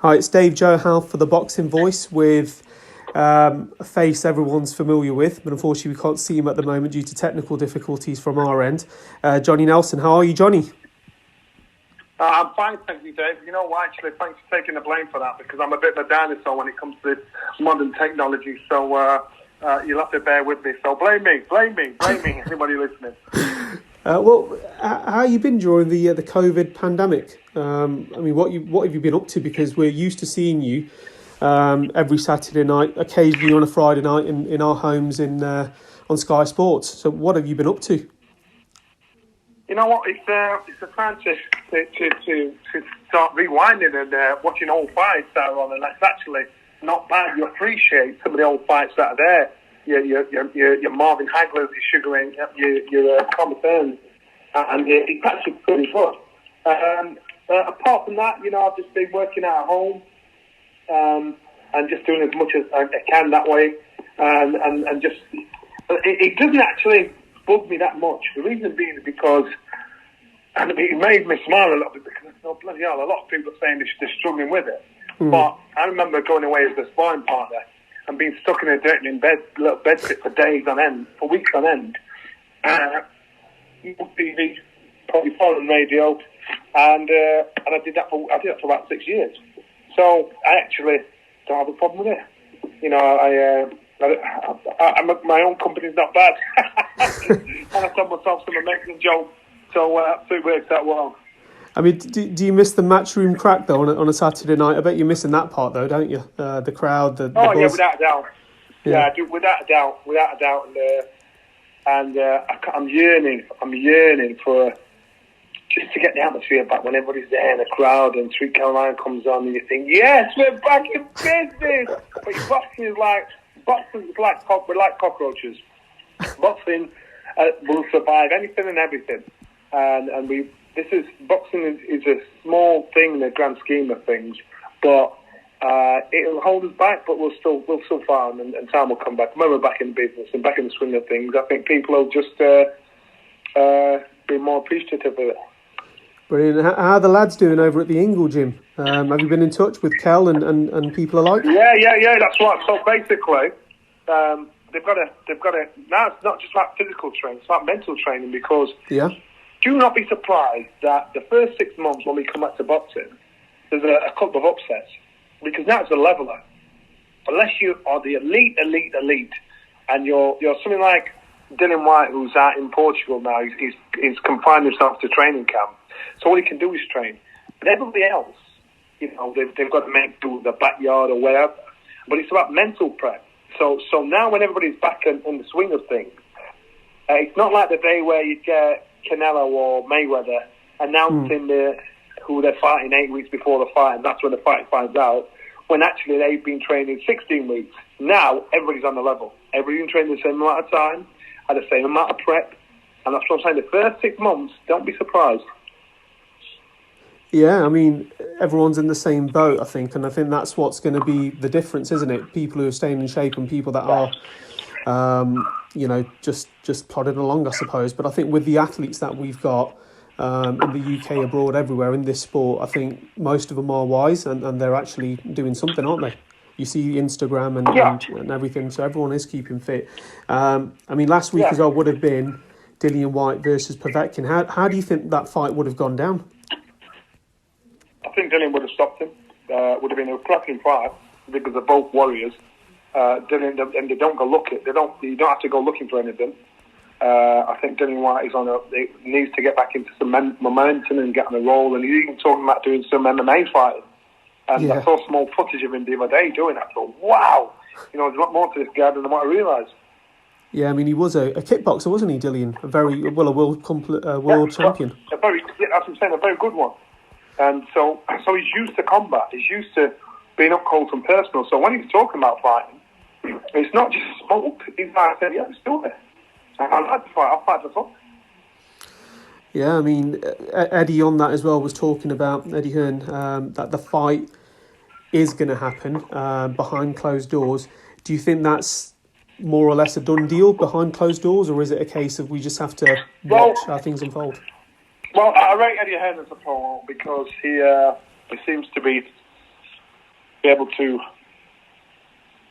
Hi, it's Dave Johal for The Boxing Voice with a face everyone's familiar with, but unfortunately we can't see him at the moment due to technical difficulties from our end. Johnny Nelson, how are you, Johnny? I'm fine, thank you, Dave. You know what, actually, thanks for taking the blame for that, because I'm a bit of a dinosaur when it comes to modern technology, so you'll have to bear with me. So blame me, anybody listening. Well, how have you been during the COVID pandemic? I mean, what have you been up to? Because we're used to seeing you every Saturday night, occasionally on a Friday night in our homes on Sky Sports. So what have you been up to? You know what? It's a time to start rewinding and watching old fights that are on, and that's actually not bad. You appreciate some of the old fights that are there. Your Marvin Haglers, your Sugar Ray, your Thomas Burns, and it's actually pretty good. Apart from that, I've just been working at home and just doing as much as I can that way, and just it doesn't actually bug me that much. The reason being is because, and it made me smile a little bit because bloody hell, a lot of people are saying they're struggling with it. But I remember going away as a sparring partner and being stuck in a dirt in bed, little bed sit for days on end, for weeks on end. TV, probably foreign radio, and I did that for about 6 years. So I actually don't have a problem with it. My own company's not bad. And I told myself some amazing job, so it works out well. I mean, do you miss the matchroom crack though on a Saturday night? I bet you're missing that part though, don't you? The crowd, the buzz. Yeah, without a doubt. Yeah, I do, without a doubt. And I'm yearning for just to get the atmosphere back when everybody's there in the crowd and Sweet Caroline comes on and you think, yes, we're back in business. But boxing is like we're like cockroaches. Boxing will survive anything and everything, and boxing is a small thing in the grand scheme of things, but it'll hold us back. But we'll still find, and time will come back. When we're back in business and back in the swing of things, I think people will just be more appreciative of it. Brilliant. How are the lads doing over at the Ingle Gym? Have you been in touch with Kell and people alike? Yeah, that's right. So basically, they've got a. Now it's not just about physical training; it's about mental training. Because do not be surprised that the first 6 months when we come back to boxing, there's a couple of upsets, because now it's a leveler. Unless you are the elite, and you're something like Dillian Whyte, who's out in Portugal now, he's confined himself to training camp. So all he can do is train. But everybody else, they've got to make do with the backyard or wherever. But it's about mental prep. So now when everybody's back in the swing of things, it's not like the day where you get Canelo or Mayweather announcing who they're fighting 8 weeks before the fight, and that's when the fight finds out, when actually they've been training 16 weeks. Now everybody's on the level. Everybody's been training the same amount of time, at the same amount of prep, and that's what I'm saying. The first 6 months, don't be surprised. Yeah, I mean, everyone's in the same boat, I think, and I think that's what's going to be the difference, isn't it? People who are staying in shape and people that are, just plodding along, I suppose. But I think with the athletes that we've got in the UK, abroad, everywhere in this sport, I think most of them are wise and they're actually doing something, aren't they? You see Instagram and everything, so everyone is keeping fit. I mean, last week as well would have been Dillian Whyte versus Povetkin. How do you think that fight would have gone down? I think Dillian would have stopped him. Would have been a cracking fight because they're both warriors. Dillian, and they don't go looking. You don't have to go looking for anything. I think Dillian Whyte needs to get back into some momentum and get on a roll. And he's even talking about doing some MMA fighting. And I saw small footage of him the other day doing that. I thought, wow, there's a lot more to this guy than what I realised. Yeah, I mean, he was a kickboxer, wasn't he, Dillian? A world champion. That's what I'm saying, a very good one. And so he's used to combat. He's used to being up close and personal. So when he's talking about fighting, it's not just smoke. He's like, yeah, let's do it. I like to fight. I'll fight for fun. Yeah, I mean, Eddie on that as well was talking about, Eddie Hearn, that the fight is going to happen behind closed doors. Do you think that's more or less a done deal behind closed doors, or is it a case of we just have to watch how things unfold? Well, I rate Eddie Hearn as a pro because he seems to be be able to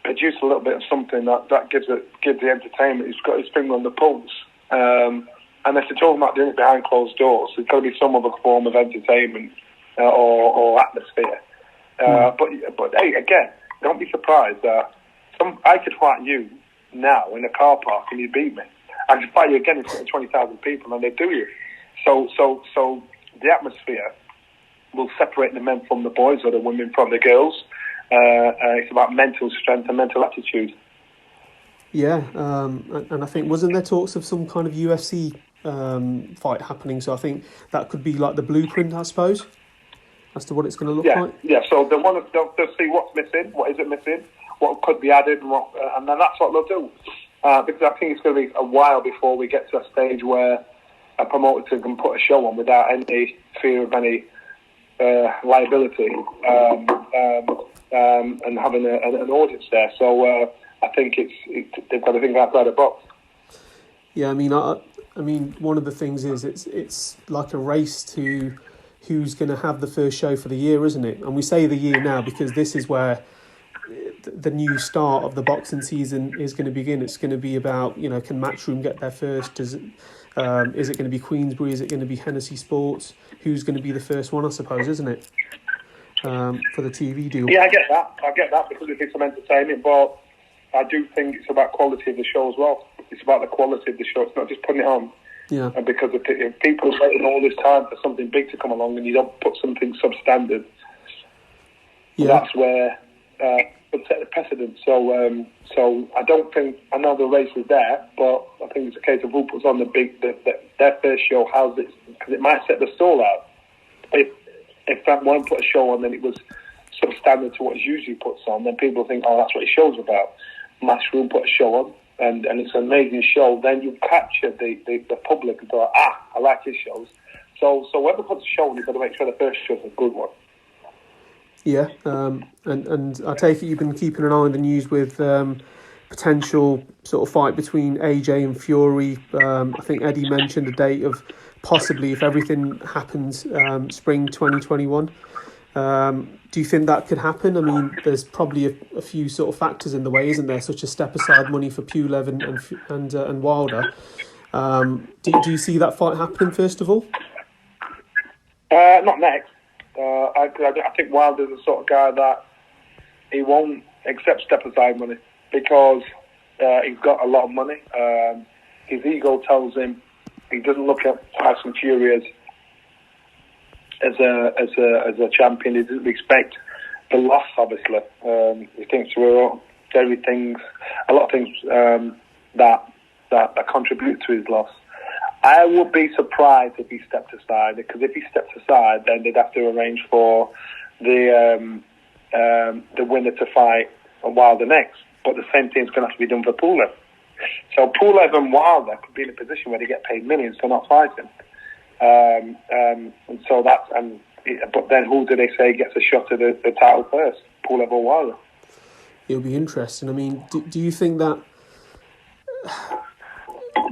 produce a little bit of something that gives the entertainment. He's got his finger on the pulse. And if they're talking about doing it behind closed doors, there's got to be some other form of entertainment or atmosphere. But hey, again, don't be surprised that I could fight you now in a car park and you beat me. I could fight you again in front of 20,000 people and they do you. So the atmosphere will separate the men from the boys or the women from the girls. It's about mental strength and mental attitude. Yeah, and I think, wasn't there talks of some kind of UFC fight happening? So I think that could be like the blueprint, I suppose, as to what it's going to look like. Yeah, so they'll see what's missing, what isn't missing, what could be added, and then that's what they'll do. Because I think it's going to be a while before we get to a stage where a promoter can put a show on without any fear of any liability and having an audience there. So I think they've got to think outside the box. Yeah, I mean, one of the things is it's like a race to who's going to have the first show for the year, isn't it? And we say the year now because this is where the new start of the boxing season is going to begin. It's going to be about, can Matchroom get there first? Is it going to be Queensbury? Is it going to be Hennessy Sports? Who's going to be the first one, I suppose, isn't it? For the TV deal. Yeah, I get that because it gives some entertainment, but I do think it's about quality of the show as well. It's about the quality of the show. It's not just putting it on. Yeah. And because if people are waiting all this time for something big to come along and you don't put something substandard, that's where would set the precedent. So I don't think, I know the race is there, but I think it's a case of who puts on their first show, how's it, because it might set the stall out. If that one put a show on and it was substandard to what it usually puts on, then people think, oh, that's what his show's about. Matchroom put a show on, and it's an amazing show. Then you capture the public and go, I like his shows. So whoever puts a show on, you've got to make sure the first show's a good one. Yeah, and I take it you've been keeping an eye on the news with potential sort of fight between AJ and Fury. I think Eddie mentioned a date of possibly, if everything happens, spring 2021. Do you think that could happen? I mean, there's probably a few sort of factors in the way, isn't there? Such as step aside money for Pulev and Wilder. Do you see that fight happening first of all? Not next. I think Wilder's the sort of guy that he won't accept step aside money because he's got a lot of money. His ego tells him he doesn't look at Tyson Fury as a champion. He doesn't respect the loss, obviously. He thinks there are a lot of things that contribute to his loss. I would be surprised if he stepped aside, because if he steps aside, then they'd have to arrange for the winner to fight Wilder next. But the same thing's going to have to be done for Pulev. So Pulev and Wilder could be in a position where they get paid millions for not fighting. And so but then who do they say gets a shot at the title first, Pulev or Wilder? It'll be interesting. I mean, do you think that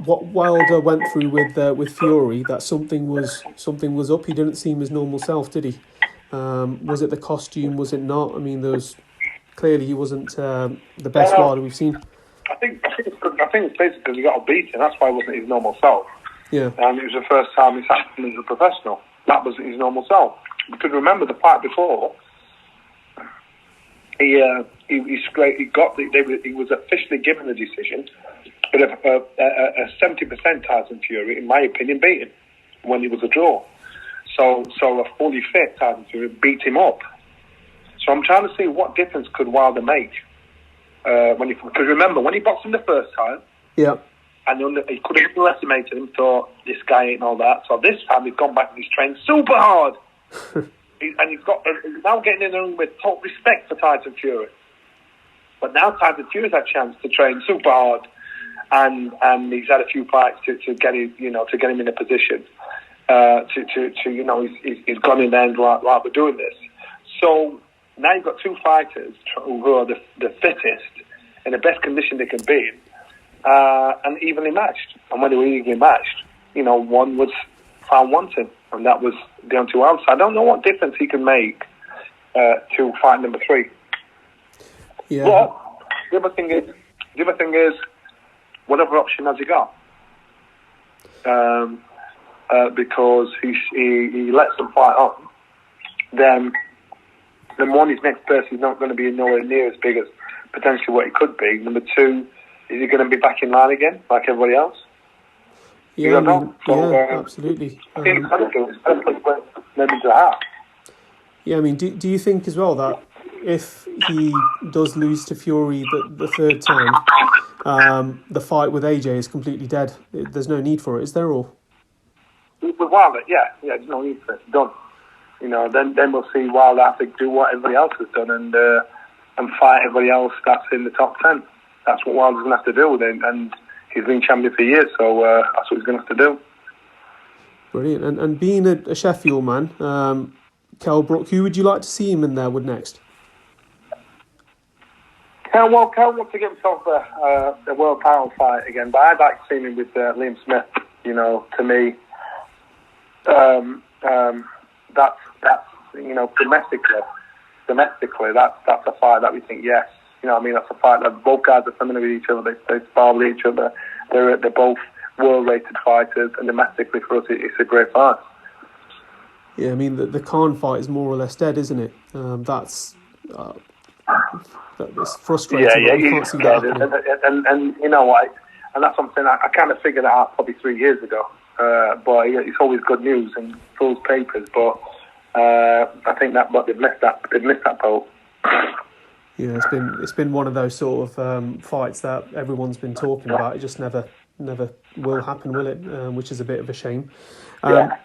what Wilder went through with Fury, that something was up? He didn't seem his normal self, did he? Was it the costume? Was it not? I mean, clearly he wasn't the best Wilder we've seen. I think it's basically because he got beaten. That's why he wasn't his normal self. Yeah. And it was the first time he's acting as a professional. That wasn't his normal self. Because remember the fight before, he was officially given the decision, but a 70% Tyson Fury, in my opinion, beat him when he was a draw. So a fully fit Tyson Fury beat him up. So I'm trying to see what difference could Wilder make because remember when he boxed him the first time, and he could have underestimated him, thought this guy ain't all that. So this time he's gone back and he's trained super hard, he's now getting in the room with total respect for Tyson Fury. But now Tyson Fury's had a chance to train super hard, and he's had a few fights to get him, to get him in a position he's gone in there and like we're doing this. So now you've got two fighters who are the fittest, in the best condition they can be in, and evenly matched. And when they were evenly matched, one was found wanting, and that was Deontay Wilder. So I don't know what difference he can make to fight number 3. Yeah. But the other thing is, what other option has he got? Because he lets them fight on. Then one, his next person is not going to be nowhere near as big as potentially what he could be. Number two, is he going to be back in line again like everybody else? Yeah, I mean, absolutely. I think it's a Yeah, I mean, do you think as well that if he does lose to Fury the third time, the fight with AJ is completely dead? There's no need for it, is there? Or with Wilder, there's no need for it. It's done. You know, then we'll see Wilder have to do what everybody else has done and fight everybody else that's in the top 10. That's what Wilder's going to have to do, and he's been champion for years, so that's what he's going to have to do. Brilliant. And being a Sheffield man, Kell, Brook, who would you like to see him in there with next? Kell wants to get himself a world title fight again, but I'd like to see him with Liam Smith. You know, to me, that's you know, domestically, that's a fight that we think, yes. You know what I mean? That's a fight that both guys are familiar with each other. They spar with each other. They're both world-rated fighters, and domestically for us, it's a great fight. Yeah, I mean, the Khan fight is more or less dead, isn't it? That's frustrating. Yeah, you can't see that happening. And you know what? And that's something I kind of figured out probably 3 years ago. But it's always good news and full papers. But I think they've missed that boat. Yeah, it's been one of those sort of fights that everyone's been talking about. It just never will happen, will it? Which is a bit of a shame. Yeah,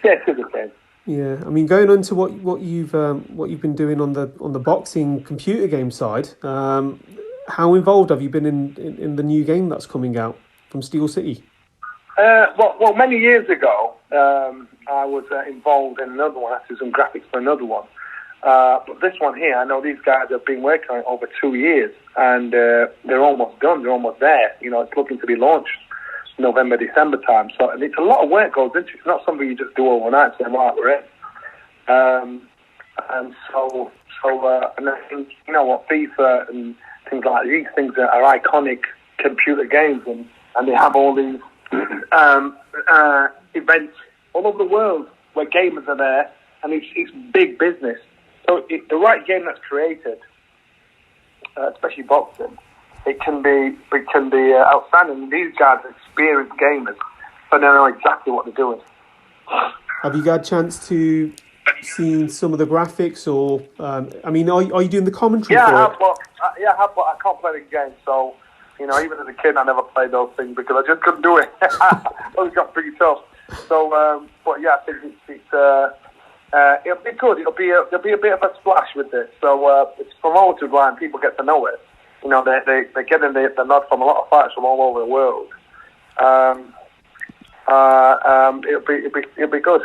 it is a shame. Yeah, I mean, going on to what you've been doing on the boxing computer game side, how involved have you been in the new game that's coming out from Steel City? Well, many years ago, I was involved in another one. I did some graphics for another one. But this one here, I know these guys have been working on it over 2 years, and they're almost done. They're almost there. You know, it's looking to be launched November, December time. So, and it's a lot of work goes into it. It's not something you just do overnight. So, right, we're in. And I think, you know what, FIFA and things like these things are iconic computer games, and they have all these events all over the world where gamers are there, and it's big business. So the right game that's created, especially boxing, it can be outstanding. These guys are experienced gamers, so they know exactly what they're doing. Have you got a chance to see some of the graphics, or I mean, are you doing the commentary for it? I have, but I can't play the game. So, you know, even as a kid, I never played those things because I just couldn't do it. I always got pretty tough. So, but yeah, I think it'll be good. There'll be a bit of a splash with this. So it's promoted right, and people get to know it. You know, they're getting the nod from a lot of fighters from all over the world. It'll be good.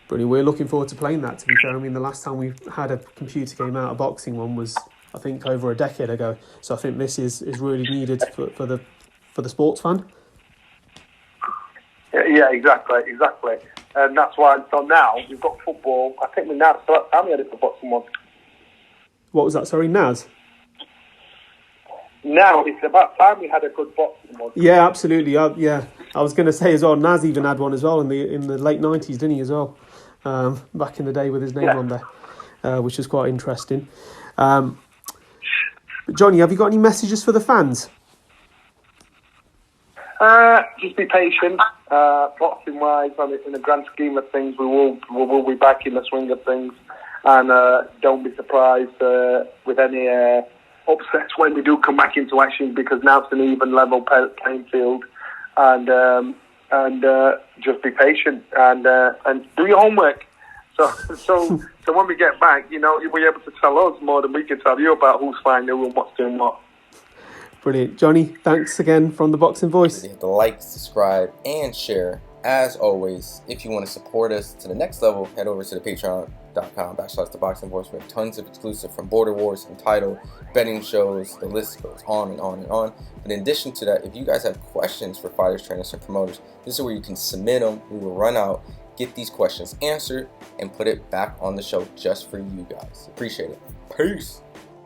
Brilliant. We're looking forward to playing that, to be fair. I mean, the last time we had a computer game out, a boxing one, was, I think, over a decade ago. So I think this is really needed for the sports fan. Yeah, exactly. And that's why, so now we've got football. I think we now, so how many had it for boxing one? What was that, sorry, Naz? Now it's about time we had a good boxing one. Yeah, absolutely. I was going to say as well, Naz even had one as well in the late 90s, didn't he, as well? Back in the day with his name on there, which was quite interesting. But Johnny, have you got any messages for the fans? Just be patient. Boxing wise, in the grand scheme of things, we will be back in the swing of things, and don't be surprised with any upsets when we do come back into action, because now it's an even level playing field, and just be patient and do your homework. So when we get back, you know, you'll be able to tell us more than we can tell you about who's fighting who and what's doing what. Brilliant. Johnny, thanks again from The Boxing Voice. You have to like, subscribe, and share. As always, if you want to support us to the next level, head over to the patreon.com/ThaBoxingVoice. We have tons of exclusive from Border Wars, Entitled, betting shows, the list goes on and on and on. But in addition to that, if you guys have questions for fighters, trainers, and promoters, this is where you can submit them. We will run out, get these questions answered, and put it back on the show just for you guys. Appreciate it. Peace.